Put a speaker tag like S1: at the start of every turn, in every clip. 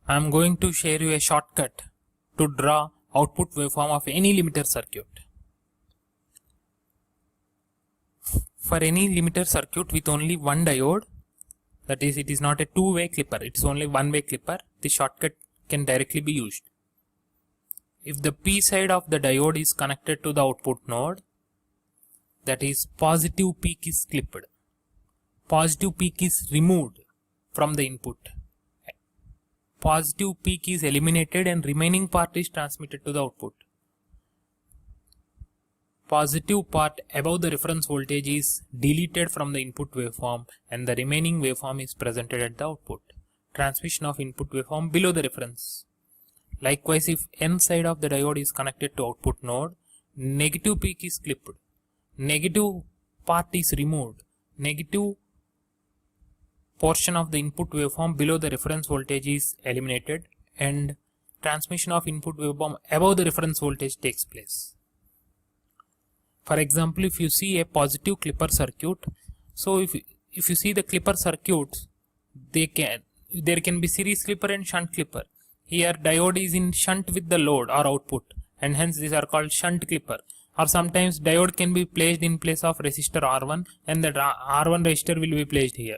S1: I am going to share you a shortcut to draw output waveform of any limiter circuit. For any limiter circuit with only one diode, that is, it is not a two-way clipper, it's only one-way clipper, the shortcut can directly be used. If the P side of the diode is connected to the output node, that is, positive peak is clipped. Positive peak is removed from the input. Positive peak is eliminated and remaining part is transmitted to the output. Positive part above the reference voltage is deleted from the input waveform and the remaining waveform is presented at the output. Transmission of input waveform below the reference. Likewise, if N side of the diode is connected to output node, negative peak is clipped. Negative part is removed. Negative portion of the input waveform below the reference voltage is eliminated and transmission of input waveform above the reference voltage takes place. For example, if you see a positive clipper circuit, so if you see the clipper circuits, there can be series clipper and shunt clipper. Here diode is in shunt with the load or output, and hence these are called shunt clipper. Or sometimes diode can be placed in place of resistor R1 and the R1 resistor will be placed here.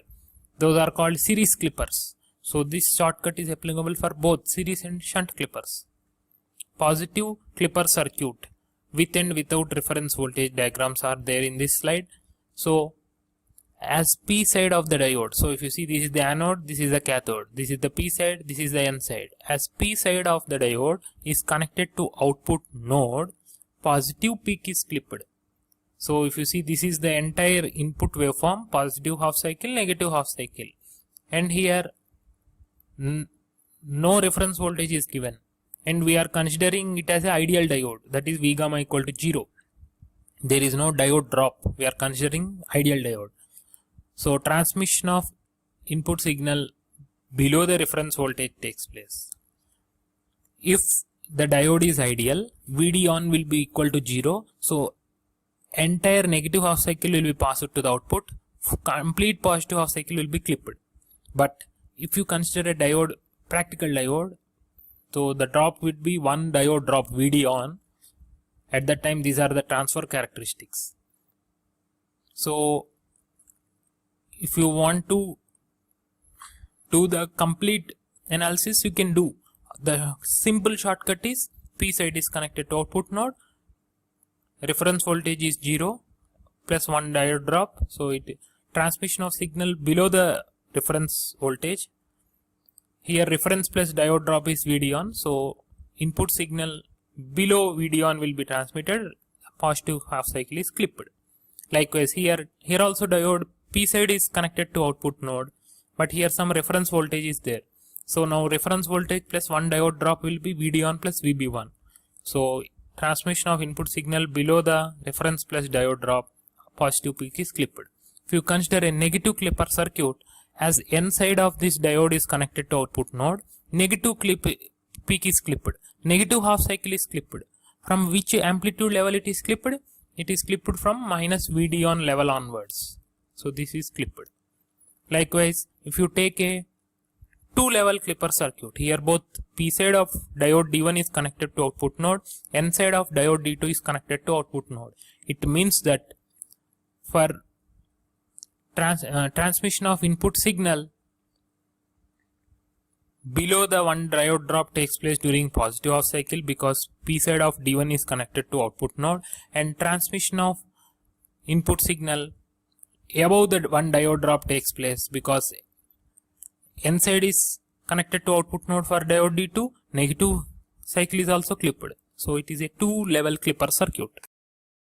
S1: Those are called series clippers. So this shortcut is applicable for both series and shunt clippers. Positive clipper circuit with and without reference voltage diagrams are there in this slide. So as P side of the diode, so if you see, this is the anode, this is the cathode, this is the P side, this is the N side. As P side of the diode is connected to output node, positive peak is clipped. So if you see, this is the entire input waveform, positive half cycle, negative half cycle, and here no reference voltage is given, and we are considering it as an ideal diode, that is V gamma equal to 0. There is no diode drop, we are considering ideal diode. So transmission of input signal below the reference voltage takes place. If the diode is ideal, VD on will be equal to 0, so entire negative half cycle will be passed to the output, complete positive half cycle will be clipped. But if you consider a diode, practical diode, so the drop would be one diode drop VD on. At that time, these are the transfer characteristics. So if you want to do the complete analysis, you can do. The simple shortcut is P side is connected to output node, reference voltage is 0 plus 1 diode drop, so it transmission of signal below the reference voltage. Here reference plus diode drop is VD on, so input signal below VD on will be transmitted, positive half cycle is clipped. Likewise here also diode P side is connected to output node, but here some reference voltage is there. So now reference voltage plus 1 diode drop will be VD on plus VB1. So transmission of input signal below the reference plus diode drop, positive peak is clipped. If you consider a negative clipper circuit, as N side of this diode is connected to output node, negative peak is clipped. Negative half cycle is clipped. From which amplitude level it is clipped? It is clipped from minus VD on level onwards. So this is clipped. Likewise, if you take a two-level clipper circuit, here both P side of diode D1 is connected to output node, N side of diode D2 is connected to output node. It means that for transmission of input signal below the one diode drop takes place during positive half cycle because P side of D1 is connected to output node, and transmission of input signal above the one diode drop takes place because N side is connected to output node for diode D2, negative cycle is also clipped. So it is a two-level clipper circuit.